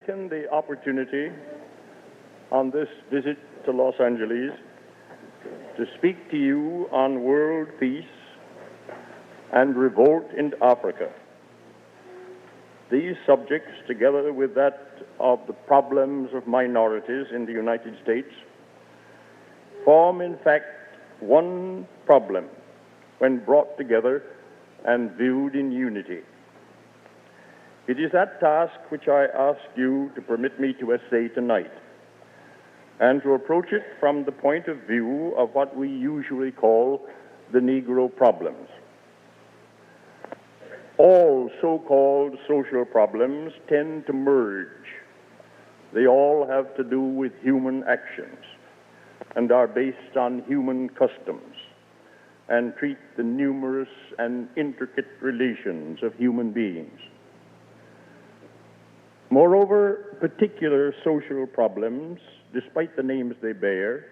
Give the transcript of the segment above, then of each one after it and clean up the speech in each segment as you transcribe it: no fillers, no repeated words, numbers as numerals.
Taken the opportunity on this visit to Los Angeles to speak to you on world peace and revolt in Africa. These subjects, together with that of the problems of minorities in the United States, form in fact one problem when brought together and viewed in unity. It is that task which I ask you to permit me to essay tonight, and to approach it from the point of view of what we usually call the Negro problems. All so-called social problems tend to merge. They all have to do with human actions and are based on human customs and treat the numerous and intricate relations of human beings. Moreover, particular social problems, despite the names they bear,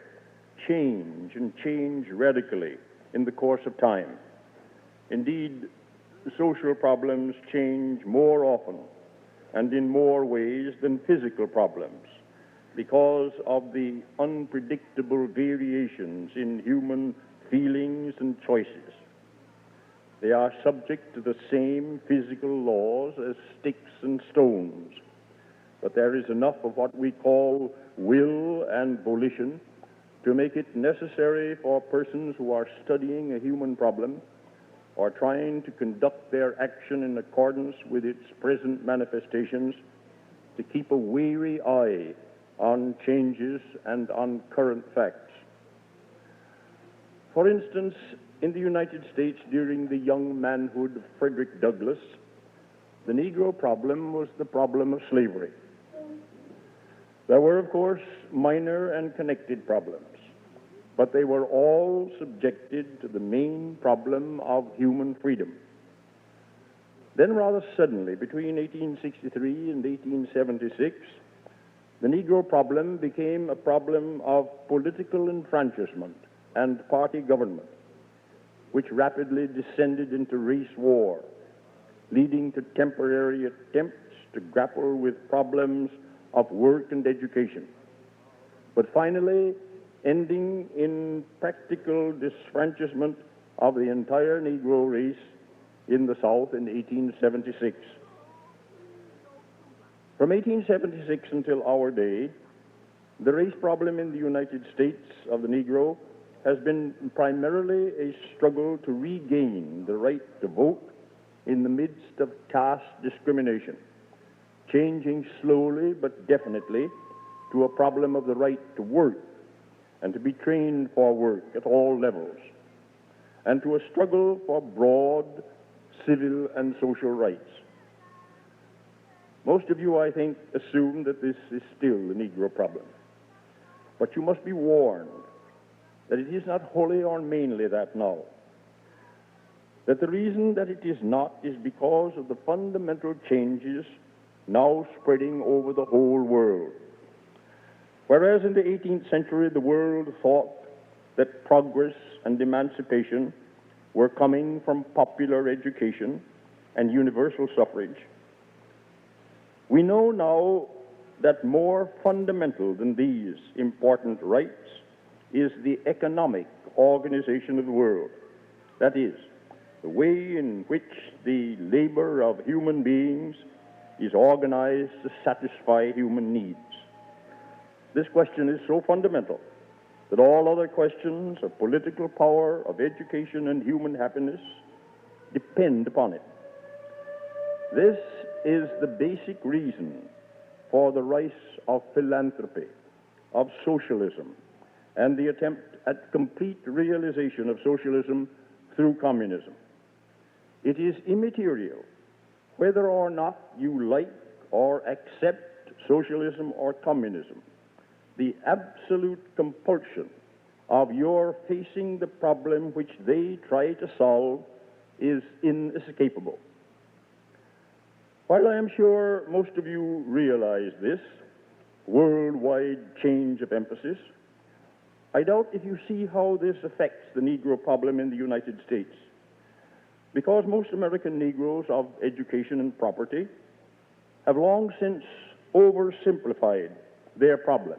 change and change radically in the course of time. Indeed, social problems change more often and in more ways than physical problems because of the unpredictable variations in human feelings and choices. They are subject to the same physical laws as sticks and stones, but there is enough of what we call will and volition to make it necessary for persons who are studying a human problem or trying to conduct their action in accordance with its present manifestations to keep a wary eye on changes and on current facts. For instance, in the United States during the young manhood of Frederick Douglass, the Negro problem was the problem of slavery. There were, of course, minor and connected problems, but they were all subjected to the main problem of human freedom. Then rather suddenly, between 1863 and 1876, the Negro problem became a problem of political enfranchisement and party government, which rapidly descended into race war, leading to temporary attempts to grapple with problems of work and education, but finally ending in practical disfranchisement of the entire Negro race in the South in 1876. From 1876 until our day, the race problem in the United States of the Negro has been primarily a struggle to regain the right to vote in the midst of caste discrimination, changing slowly but definitely to a problem of the right to work and to be trained for work at all levels, and to a struggle for broad civil and social rights. Most of you, I think, assume that this is still the Negro problem, but you must be warned that it is not wholly or mainly that now. That the reason that it is not is because of the fundamental changes now spreading over the whole world. Whereas in the 18th century the world thought that progress and emancipation were coming from popular education and universal suffrage, we know now that more fundamental than these important rights is the economic organization of the world. That is, the way in which the labor of human beings is organized to satisfy human needs. This question is so fundamental that all other questions of political power, of education, and human happiness depend upon it. This is the basic reason for the rise of philanthropy, of socialism, and the attempt at complete realization of socialism through communism. It is immaterial whether or not you like or accept socialism or communism. The absolute compulsion of your facing the problem which they try to solve is inescapable. While I am sure most of you realize this worldwide change of emphasis, I doubt if you see how this affects the Negro problem in the United States, because most American Negroes of education and property have long since oversimplified their problem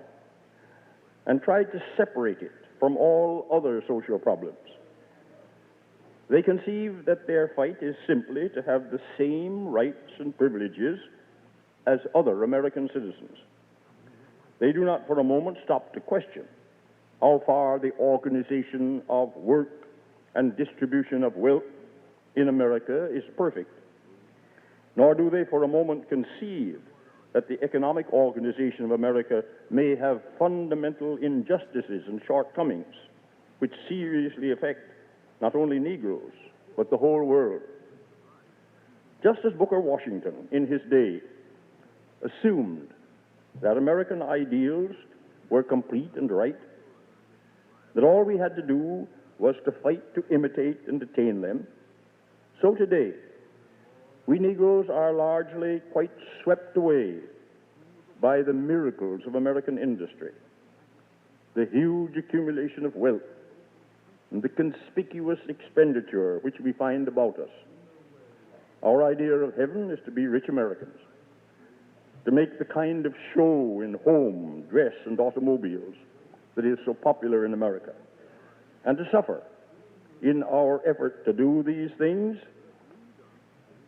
and tried to separate it from all other social problems. They conceive that their fight is simply to have the same rights and privileges as other American citizens. They do not for a moment stop to question how far the organization of work and distribution of wealth in America is perfect, nor do they for a moment conceive that the economic organization of America may have fundamental injustices and shortcomings which seriously affect not only Negroes, but the whole world. Just as Booker Washington, in his day, assumed that American ideals were complete and right, that all we had to do was to fight to imitate and attain them, so today, we Negroes are largely quite swept away by the miracles of American industry, the huge accumulation of wealth, and the conspicuous expenditure which we find about us. Our idea of heaven is to be rich Americans, to make the kind of show in home, dress, and automobiles that is so popular in America, and to suffer in our effort to do these things,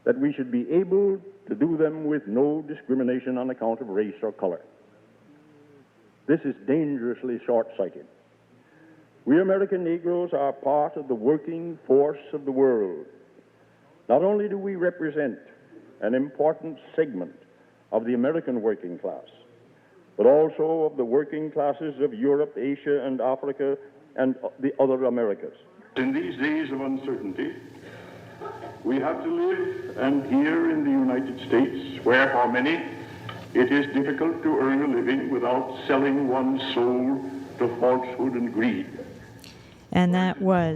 that we should be able to do them with no discrimination on account of race or color. This is dangerously short-sighted. We American Negroes are part of the working force of the world. Not only do we represent an important segment of the American working class, but also of the working classes of Europe, Asia, and Africa, and the other Americas. In these days of uncertainty, we have to live, and here in the United States, where for many it is difficult to earn a living without selling one's soul to falsehood and greed. And that was